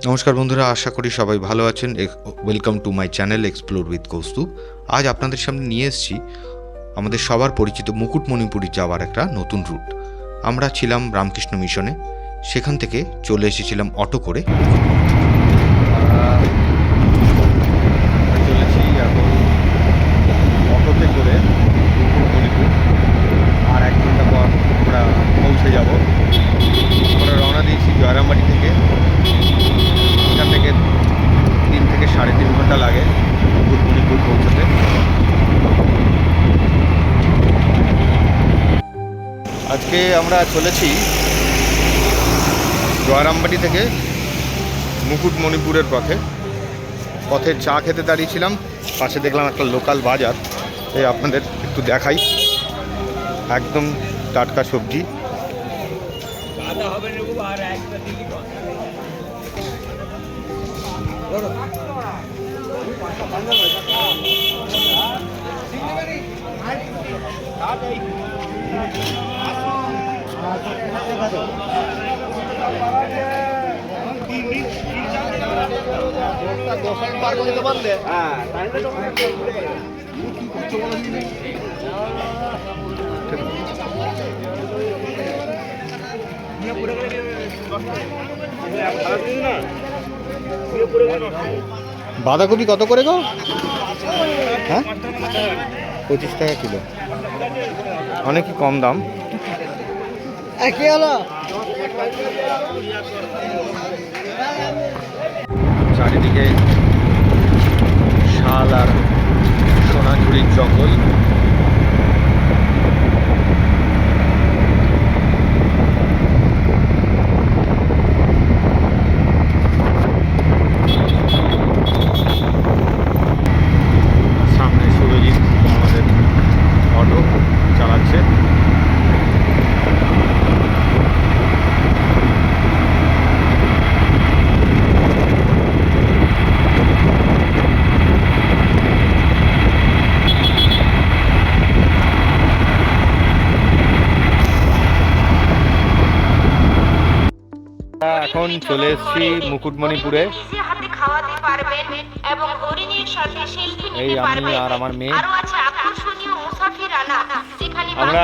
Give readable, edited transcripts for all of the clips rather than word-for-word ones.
নমস্কার বন্ধুরা, আশা করি সবাই ভালো আছেন। Welcome to my channel explore with Kaustubh. আজ আপনাদের সামনে নিয়ে এসেছি আমাদের সবার পরিচিত মুকুটমণিপুরে যাওয়ার একটা নতুন রুট। আমরা ছিলাম রামকৃষ্ণ মিশনে, সেখান থেকে চলে এসেছিলাম অটো করে চলেছি এখন অটোতে করে মুকুটমণিপুর। আর 1 ঘন্টা পর আমরা পৌঁছে যাব। আমরা রওনা দিয়েছি জয়রামবাটি থেকে। এখান থেকে 3 থেকে 3.5 ঘন্টা লাগে মুকুটমণিপুর পৌঁছতে। আজকে আমরা চলেছি জয়রামবাটি থেকে মুকুটমণিপুরের পথে চা খেতে দাঁড়িয়েছিলাম। পাশে দেখলাম একটা লোকাল বাজার, এই আপনাদের একটু দেখাই। একদম টাটকা সবজি। বাঁধাকপি কত করে গো? হ্যাঁ, 25 টাকা কিলো, অনেকই কম দাম। চারিদিকে শাল আর সোনাঝুরির জঙ্গল। সামনে সুরজিৎ আমাদের অটো চালাচ্ছে। এখন চলে এসেছি মুকুটমণিপুরে। এই আমি আর আমার মেয়ে। আমরা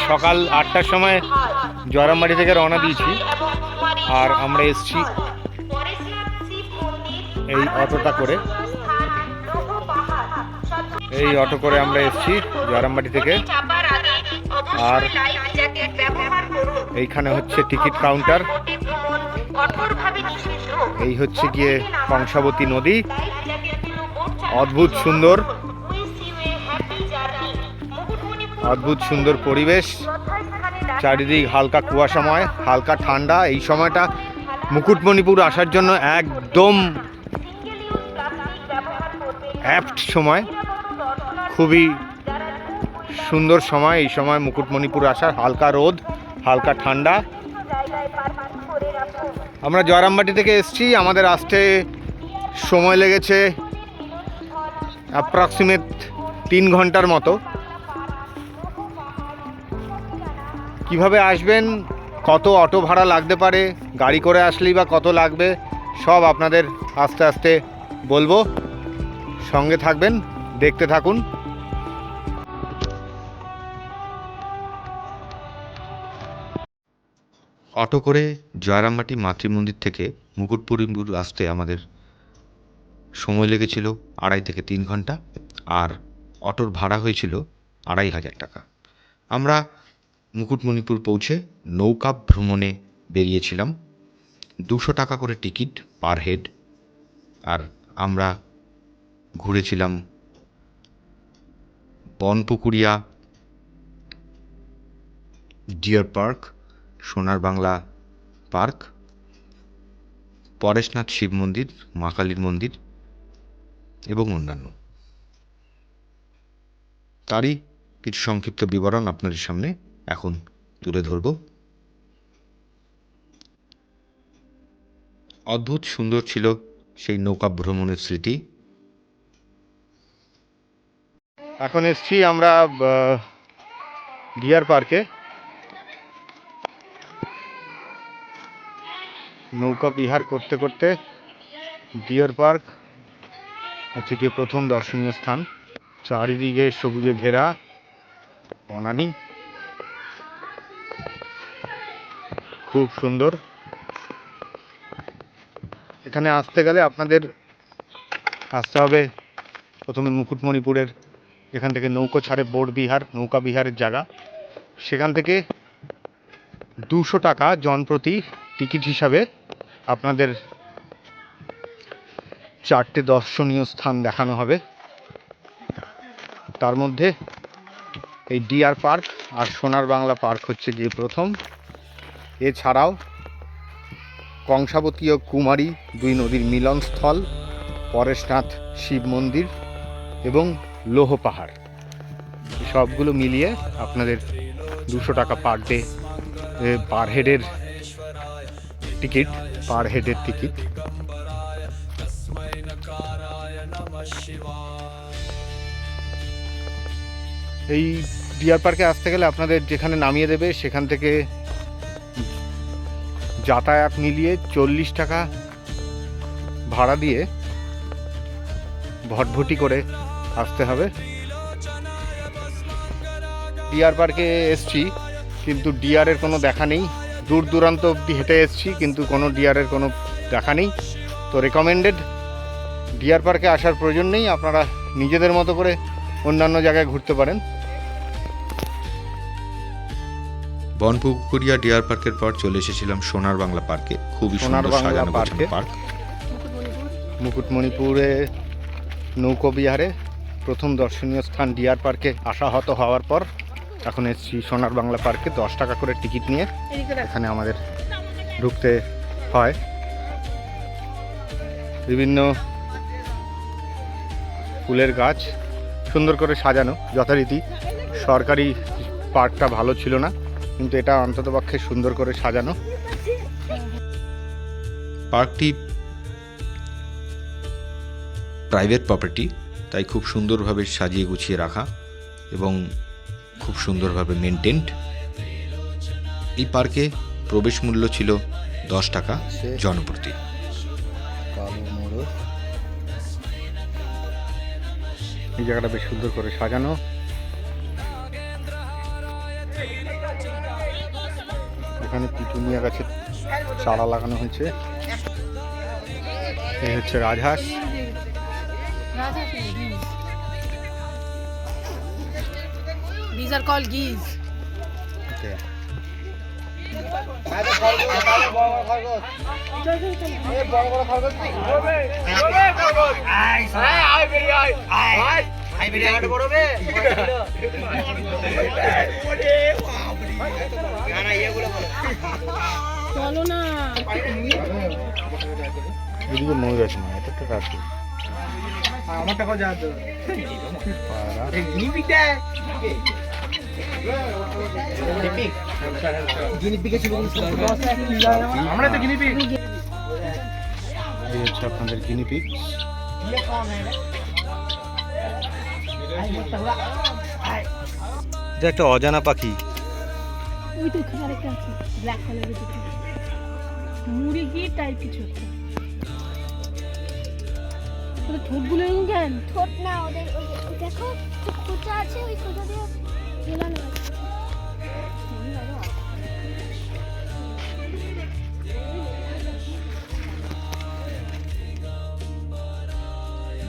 সকাল 8টার সময় জয়রামবাটি থেকে রওনা দিয়েছি, আর আমরা এসেছি এই অটোটা করে। এই অটো করে আমরা এসেছি জয়রামবাটি থেকে। আর এইখানে হচ্ছে টিকিট কাউন্টার। এই হচ্ছে গিয়ে কংসাবতী নদী, অদ্ভুত সুন্দর, অদ্ভুত সুন্দর পরিবেশ। চারিদিক হালকা কুয়াশাময়, হালকা ঠান্ডা। এই সময়টা মুকুটমণিপুর আসার জন্য একদম অ্যাপ্ট সময়, খুবই সুন্দর সময় এই সময় মুকুটমণিপুর আসার। হালকা রোদ, হালকা ঠান্ডা। আমরা জয়রামবাটি থেকে এসেছি, আমাদের আসতে সময় লেগেছে অ্যাপ্রক্সিমেট 3 ঘন্টার মতো। কিভাবে আসবেন, কত অটো ভাড়া লাগতে পারে, গাড়ি করে আসলেই বা কত লাগবে, সব আপনাদের আস্তে আস্তে বলবো। সঙ্গে থাকবেন, দেখতে থাকুন। অটো করে জয়রামবাটি মাতৃমন্দির থেকে মুকুটমণিপুর আসতে আমাদের সময় লেগেছিল 2.5 থেকে 3 ঘন্টা, আর অটোর ভাড়া হয়েছিল 2,500 টাকা। আমরা মুকুটমণিপুর পৌঁছে নৌকা ভ্রমণে বেরিয়েছিলাম। 200 টাকা করে টিকিট পার হেড। আর আমরা ঘুরেছিলাম বনপুকুরিয়া ডিয়ার পার্ক, সোনার বাংলা পার্ক, পরেশনাথ শিব মন্দির, মা কালীর মন্দির এবং অন্যান্য। তারই কিছু সংক্ষিপ্ত বিবরণ আপনাদের সামনে এখন তুলে ধরব। অদ্ভুত সুন্দর ছিল সেই নৌকা ভ্রমণের স্মৃতি। এখন এসছি আমরা ডিয়ার পার্কে। নৌকা বিহার করতে করতে ডিয়ার পার্ক হচ্ছে কি প্রথম দর্শনীয় স্থান। চারিদিকে সবুজে ঘেরা বনানী, খুব সুন্দর। এখানে আসতে গেলে আপনাদের আসতে হবে প্রথমে মুকুটমণিপুরের, এখান থেকে নৌকো ছাড়ে বোটবিহার, নৌকা বিহারের জায়গা, সেখান থেকে 200 টাকা জনপ্রতি টিকিট হিসাবে আপনাদের 4টে দর্শনীয় স্থান দেখানো হবে। তার মধ্যে এই ডিয়ার পার্ক আর সোনার বাংলা পার্ক হচ্ছে যে প্রথম। এছাড়াও কংসাবতী ও কুমারী 2 নদীর মিলনস্থল, পরেশনাথ শিব মন্দির এবং লৌহ পাহাড়, সবগুলো মিলিয়ে আপনাদের 200 টাকা পার ডে, পার হেডের টিকিট, এই ডিয়ার পার্কে আসতে গেলে আপনাদের যেখানে নামিয়ে দেবে সেখান থেকে যাতায়াত মিলিয়ে 40 টাকা ভাড়া দিয়ে ভটভটি করে আসতে হবে। ডিয়ার পার্কে এসছি কিন্তু ডিয়ারের কোনো দেখা নেই, দূর দূরান্ত অবধি হেঁটে এসছি কিন্তু কোনো ডিয়ারের কোনো দেখা নেই। তো রেকমেন্ডেড, ডিয়ার পার্কে আসার প্রয়োজন নেই, আপনারা নিজেদের মতো করে অন্যান্য জায়গায় ঘুরতে পারেন। বনপুকুরিয়া ডিয়ার পার্কের পর চলে এসেছিলাম সোনার বাংলা পার্কে। খুবই সুন্দর সাজানো গোছানো পার্ক। মুকুটমণিপুরে নৌকো বিহারে প্রথম দর্শনীয় স্থান ডিয়ার পার্কে আসা হওয়ার পর এখন এসেছি সোনার বাংলা পার্কে। 10 টাকা করে টিকিট নিয়ে এখানে আমাদের ঢুকতে হয়। বিভিন্ন ফুলের গাছ সুন্দর করে সাজানো, যথারীতি। সরকারি পার্কটা ভালো ছিল না, কিন্তু এটা অন্ততপক্ষে সুন্দর করে সাজানো। পার্কটি প্রাইভেট প্রপার্টি, তাই খুব সুন্দরভাবে সাজিয়ে গুছিয়ে রাখা এবং খুব সুন্দরভাবে মেনটেন্ড। এই পার্কে প্রবেশ মূল্য ছিল 10 টাকা জনপ্রতি। এই জায়গাটা বেশ সুন্দর করে সাজানো। এখানে পিটুনিয়া গাছের চারা লাগানো হয়েছে। এই হচ্ছে রাজহাঁস। These are called geese. Okay. চলো না, এদিকে ময়ূর আছে না, এটা একটা রাখি। আমার টাকা যা তো আমরা তো গিনিপিগ। এই হচ্ছে আপনাদের গিনিপিগ। এটা একটা অজানা পাখি। ওই তো ওখানে আরেকটা আছে ব্ল্যাক কালারের, মুরগি টাইপ কিছু একটা। ওদের ঠোঁটগুলো এরকম কেন? ঠোঁট না, ওদের ওই দেখো খোঁচা আছে, ওই খোঁচা দিয়ে ঝোলানো আছে।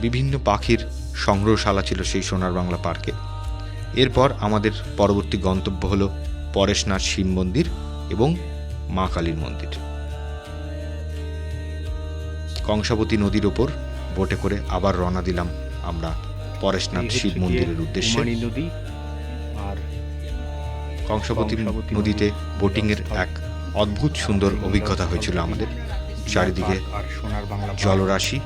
বিভিন্ন পাখির সংগ্রহশালা ছিল সেই সোনার বাংলা পার্কে। এরপর আমাদের পরবর্তী গন্তব্য হলো পরেশনাথ শিব মন্দির এবং মা কালীর মন্দির। কংসাবতী নদীর ওপর বোটে করে আবার রওনা দিলাম আমরা পরেশনাথ শিব মন্দিরের উদ্দেশ্যে। নদী আর কংসাবতী নদীতে বোটিংয়ের এক অদ্ভুত সুন্দর অভিজ্ঞতা হয়েছিল আমাদের। চারিদিকে জলরাশি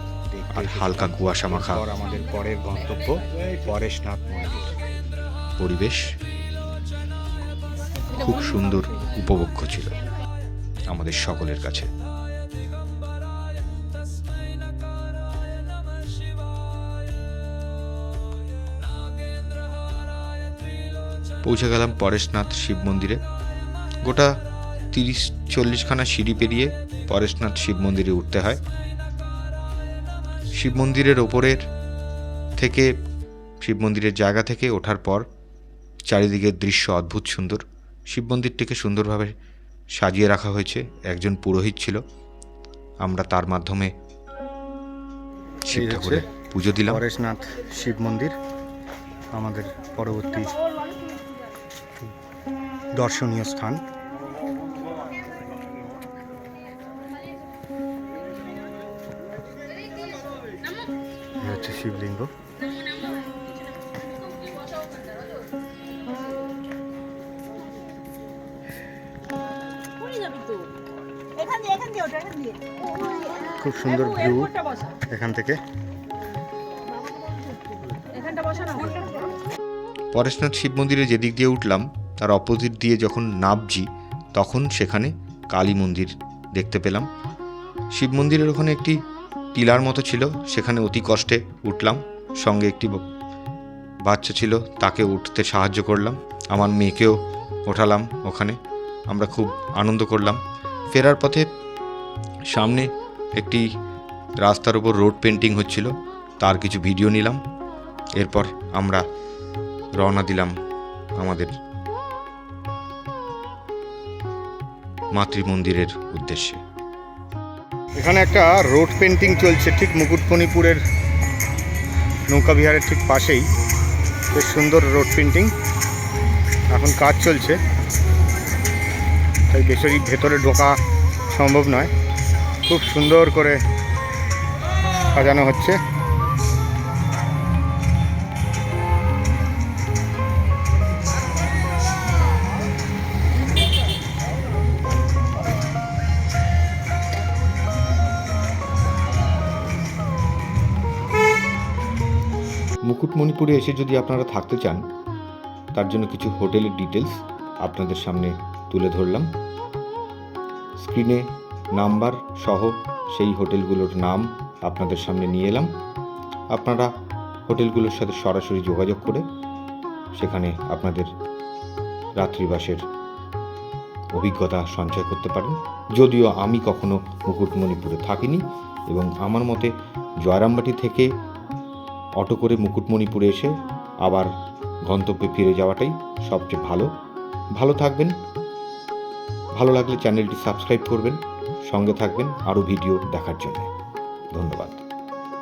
আর হালকা কুয়াশা মাখা আমাদের পরের গন্তব্য পরেশনাথ মন্দির। পরিবেশ খুব সুন্দর উপভোগ্য ছিল আমাদের সকলের কাছে। পৌঁছে গেলাম পরেশনাথ শিব মন্দিরে। গোটা 30-40 খানা সিঁড়ি পেরিয়ে পরেশনাথ শিব মন্দিরে উঠতে হয়। শিব মন্দিরের ওপরের থেকে, শিব মন্দিরের জায়গা থেকে ওঠার পর চারিদিকের দৃশ্য অদ্ভুত সুন্দর। শিব মন্দিরটিকে সুন্দরভাবে সাজিয়ে রাখা হয়েছে। একজন পুরোহিত ছিল, আমরা তার মাধ্যমে শিব ঠাকুরের পুজো দিলাম। পরেশনাথ শিব মন্দির আমাদের পরবর্তী দর্শনীয় স্থান। এই হচ্ছে শিবলিঙ্গ। খুব সুন্দর ভিউ এখান থেকে। পরেশনাথ শিব মন্দিরে যেদিক দিয়ে উঠলাম তার অপোজিট দিয়ে যখন নামছি তখন সেখানে কালী মন্দির দেখতে পেলাম। শিব মন্দিরের ওখানে একটি টিলার মতো ছিল, সেখানে অতি কষ্টে উঠলাম। সঙ্গে একটি বাচ্চা ছিল, তাকে উঠতে সাহায্য করলাম। আমার মেয়েকেও ওঠালাম ওখানে। আমরা খুব আনন্দ করলাম। ফেরার পথে সামনে একটি রাস্তার উপর রোড পেন্টিং হচ্ছিল, তার কিছু ভিডিও নিলাম। এরপর আমরা রওনা দিলাম আমাদের মাতৃ মন্দিরের উদ্দেশ্যে। এখানে একটা রোড পেন্টিং চলছে ঠিক মুকুটমণিপুরের নৌকা বিহারের ঠিক পাশেই। বেশ সুন্দর রোড পেন্টিং, এখন কাজ চলছে, তাই বেশি ভেতরে ঢোকা সম্ভব নয়। খুব সুন্দর করে সাজানো হচ্ছে। মুকুটমণিপুরে এসে যদি আপনারা থাকতে চান, তার জন্য কিছু হোটেলের ডিটেলস আপনাদের সামনে তুলে ধরলাম। স্ক্রিনে নাম্বার সহ সেই হোটেলগুলোর নাম আপনাদের সামনে নিয়ে এলাম। আপনারা হোটেলগুলোর সাথে সরাসরি যোগাযোগ করে সেখানে আপনাদের রাত্রিবাসের অভিজ্ঞতা সঞ্চয় করতে পারেন। যদিও আমি কখনো মুকুটমণিপুরে থাকিনি, এবং আমার মতে জয়রামবাটি থেকে অটো করে মুকুটমণিপুরে এসে আবার গন্তব্যে ফিরে যাওয়াটাই সবচেয়ে ভালো থাকবেন। ভালো লাগলে চ্যানেলটি সাবস্ক্রাইব করবেন, সঙ্গে থাকবেন আরও ভিডিও দেখার জন্য। ধন্যবাদ।